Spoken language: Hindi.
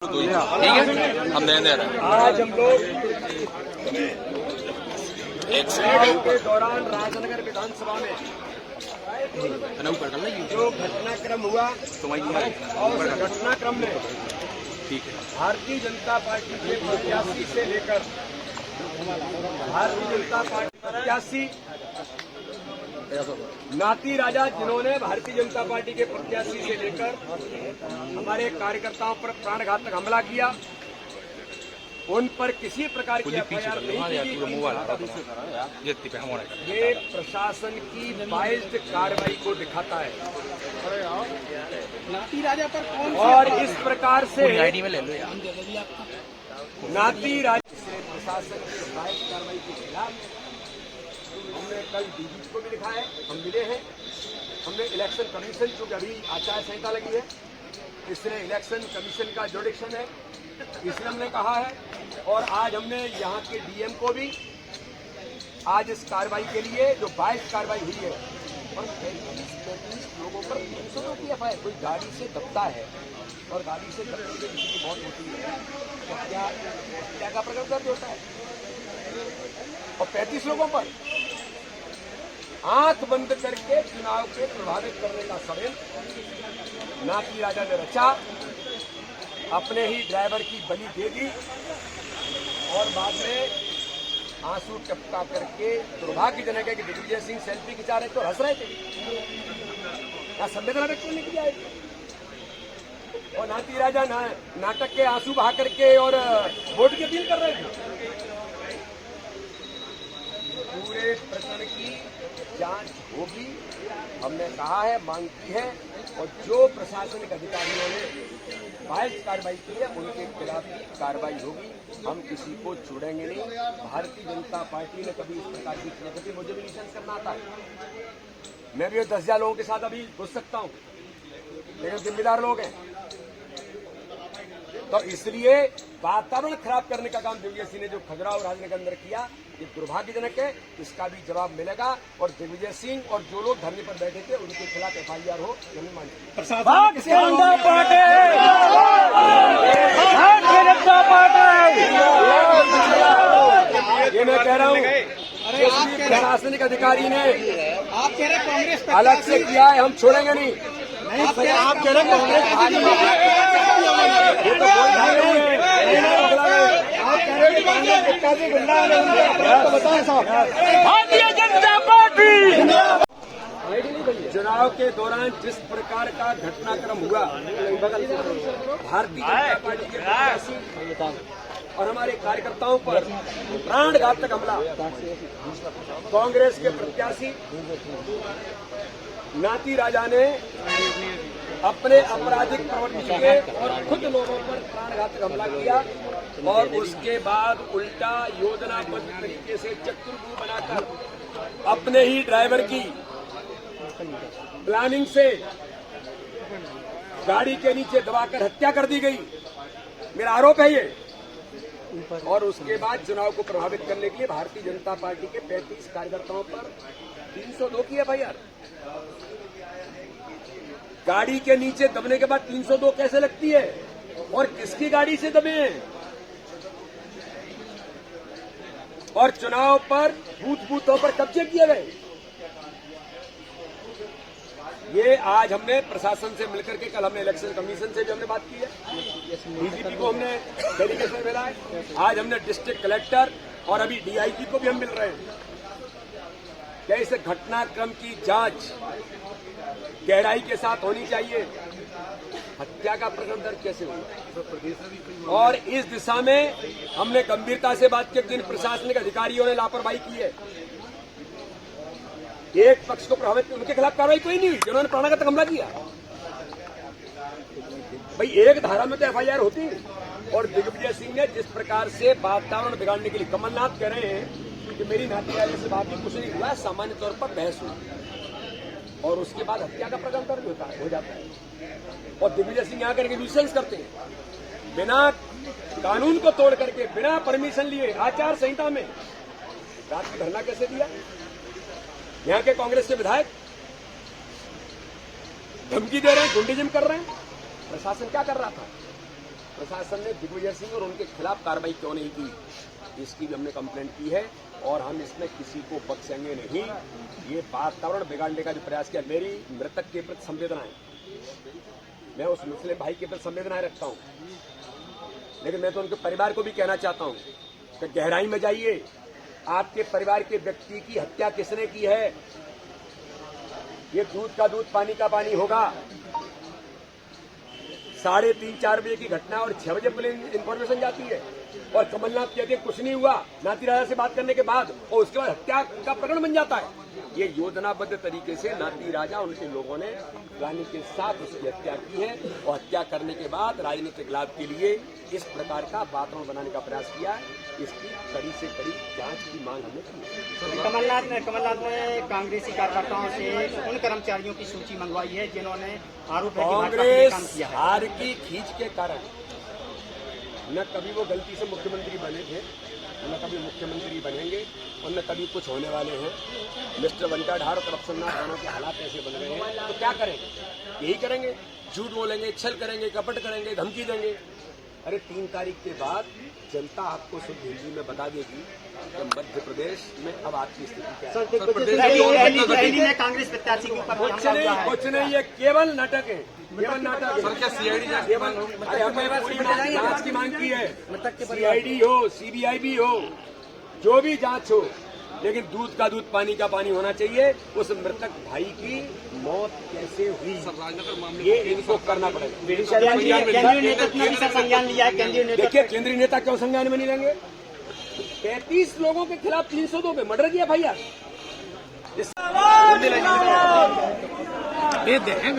ठीक है, हम दे रहे हैं। आज हम लोग एक चुनाव के दौरान राजनगर विधानसभा में ऊपर कर लेंगे जो घटनाक्रम हुआ और उस घटनाक्रम में ठीक है। भारतीय जनता पार्टी के प्रत्याशी से लेकर भारतीय जनता पार्टी प्रत्याशी नाती राजा, जिन्होंने भारतीय जनता पार्टी के प्रत्याशी से लेकर हमारे कार्यकर्ताओं पर प्राणघातक हमला किया, उन पर किसी प्रकार की एफआईआर नहीं की गई। ये प्रशासन की बाइज्ड कार्रवाई को दिखाता है। नाती राजा पर कौन और इस प्रकार से आईडी में ले लो यार। नाती राजा से प्रशासन की बाइज्ड कार्रवाई के खिलाफ हमने कल डीजीपी को भी लिखा है, हम मिले हैं। हमने इलेक्शन कमीशन, जो अभी आचार संहिता लगी है, इसलिए इलेक्शन कमीशन का जुडिक्शन है, इसलिए हमने कहा है। और आज हमने यहाँ के डीएम को भी आज इस कार्रवाई के लिए जो 22 कार्रवाई हुई है और 35 लोगों पर 300 की एफआईआर, कोई गाड़ी से दबता है और गाड़ी से दबने से किसी की मौत होती है तो क्या का प्रकरण दर्ज होता है। और 35 लोगों पर आंख बंद करके चुनाव को प्रभावित करने का षड्यंत्र नाती राजा ने रचा, अपने ही ड्राइवर की बलि दे दी और बाद में आंसू टपका करके दुर्भाग्यजनक है कि दिग्विजय सिंह सेल्फी खिंचा रहे तो हंस रहे थे, क्या संवेदना व्यक्त करने के लिए आए थे। और नाती राजा नाटक के आंसू बहा करके और वोट की अपील कर रहे थे। पूरे प्रकरण की जांच होगी, हमने कहा है, मांग की है। और जो प्रशासनिक अधिकारियों ने बाइज्ड कार्रवाई की है उनके खिलाफ भी कार्रवाई होगी। हम किसी को छोड़ेंगे नहीं। भारतीय जनता पार्टी ने कभी इस प्रकार की चीजें, मुझे भी निशान करना आता है, मैं भी 10,000 लोगों के साथ अभी घुस सकता हूं, लेकिन जिम्मेदार लोग हैं, तो इसलिए वातावरण खराब करने का काम दिग्विजय सिंह ने जो खजुराहो राजनगर के अंदर किया, ये दुर्भाग्यजनक है। इसका भी जवाब मिलेगा और दिग्विजय सिंह और जो लोग धरने पर बैठे थे उनके खिलाफ एफआईआर हो, यही मांग। ये मैं कह रहा हूँ, प्रशासनिक अधिकारी ने आप कह रहे कांग्रेस अलग से किया है, हम छोड़ेंगे नहीं। आप कह रहे कांग्रेस ये तो बोल रहे हैं, भारतीय जनता पार्टी चुनाव के दौरान जिस प्रकार का घटनाक्रम हुआ, भारतीय जनता पार्टी के प्रत्याशी और हमारे कार्यकर्ताओं पर प्राणघातक हमला, कांग्रेस के प्रत्याशी नाती राजा ने अपने आपराधिक प्रवृत्ति के और खुद लोगों पर प्राणघातक हमला किया और उसके बाद उल्टा योजनाबद्ध तरीके से चक्रव्यूह बनाकर अपने ही ड्राइवर की प्लानिंग से गाड़ी के नीचे दबाकर हत्या कर दी गई, मेरा आरोप है ये। और उसके बाद चुनाव को प्रभावित करने के लिए भारतीय जनता पार्टी के 35 कार्यकर्ताओं पर 302 की एफआईआर। गाड़ी के नीचे दबने के बाद 302 कैसे लगती है और किसकी गाड़ी से दबे हैं? और चुनाव पर बूथों पर कब्जे किए गए। ये आज हमने प्रशासन से मिलकर के, कल हमने इलेक्शन कमीशन से भी हमने बात की है, डीजीपी को हमने डेलीगेशन मिला है, आज हमने डिस्ट्रिक्ट कलेक्टर और अभी डीआईजी को भी हम मिल रहे हैं। क्या इस घटनाक्रम की जांच गहराई के साथ होनी चाहिए? हत्या का प्रकरण दर्ज कैसे हुआ? और इस दिशा में हमने गंभीरता से बात की। जिन प्रशासनिक अधिकारियों ने लापरवाही की है, एक पक्ष को प्रभावित, उनके खिलाफ कार्रवाई कोई नहीं हुई जिन्होंने प्राणघातक हमला किया। भाई एक धारा में तो एफआईआर होती। और दिग्विजय सिंह ने जिस प्रकार से वातावरण बिगाड़ने के लिए, कमलनाथ कह रहे हैं कि मेरी नाती राजा से बात कुछ नहीं हुआ, सामान्य तौर पर बहस हुई और उसके बाद हत्या का प्रकरण दर्ज हो जाता है। और दिग्विजय सिंह यहाँ करके न्यूसेंस करते हैं, बिना कानून को तोड़ करके, बिना परमिशन लिए, आचार संहिता में रात की धरना कैसे दिया? यहाँ के कांग्रेस के विधायक धमकी दे रहे हैं, गुंडीजम कर रहे हैं। प्रशासन क्या कर रहा था? प्रशासन ने दिग्विजय सिंह और उनके खिलाफ कार्रवाई क्यों नहीं की, इसकी भी हमने कंप्लेंट की है और हम इसमें किसी को बख्शेंगे नहीं। ये वातावरण बिगाड़ने का जो प्रयास किया, मेरी मृतक के प्रति संवेदनाएं, मैं उस मुस्लिम भाई के प्रति संवेदनाएं रखता हूं, लेकिन मैं तो उनके परिवार को भी कहना चाहता हूं कि गहराई में जाइए। आपके परिवार के व्यक्ति की हत्या किसने की है? ये दूध का दूध पानी का पानी होगा। 3:30-4 बजे की घटना और 6 बजे पुलिस इंफॉर्मेशन जाती है और कमलनाथ कहते हैं कुछ नहीं हुआ नाती राजा से बात करने के बाद, और उसके बाद हत्या का प्रकरण बन जाता है। ये योजनाबद्ध तरीके से नाती राजा उनके लोगों ने रानी के साथ उसकी हत्या की है और हत्या करने के बाद राजनीतिक लाभ के लिए इस प्रकार का वातावरण बनाने का प्रयास किया है। इसकी कड़ी से कड़ी जांच की मांग हमने की। कमलनाथ ने कांग्रेसी कार्यकर्ताओं से उन कर्मचारियों की सूची मंगवाई है जिन्होंने आरोप है कि भाजपा के लिए काम कांग्रेस किया है। हार की खींच के कारण न कभी वो गलती से मुख्यमंत्री बने थे, न कभी मुख्यमंत्री बनेंगे और न कभी कुछ होने वाले हैं। मिस्टर बंटाढार और करप्शननाथ दोनों के हालात ऐसे बन गए हैं, तो क्या करेंगे? यही करेंगे, झूठ बोलेंगे, छल करेंगे, कपट करेंगे, धमकी देंगे। अरे 3 तारीख के बाद जनता आपको शुद्ध हिंदी में बता देगी कि मध्य प्रदेश में अब आपकी स्थिति क्या है। दिल्ली में कांग्रेस प्रत्याशी के ऊपर हमला हुआ है। कुछ नहीं, ये केवल नाटक है, केवल नाटक है। क्या सीआईडी केवल अरे हमने जांच की मांग की है, सीआईडी हो, सीबीआई भी हो, जो भी जांच हो, लेकिन दूध का दूध पानी का पानी होना चाहिए। उस मृतक भाई की मौत कैसे हुई ये इनको करना पड़ेगा। केंद्रीय नेतृत्व ने भी सर संज्ञान लिया है। केंद्रीय नेतृत्व देखिए केंद्रीय नेता क्यों संज्ञान में नहीं लेंगे? 33 लोगों के खिलाफ 302 पे मर्डर किया भैया। ये देखें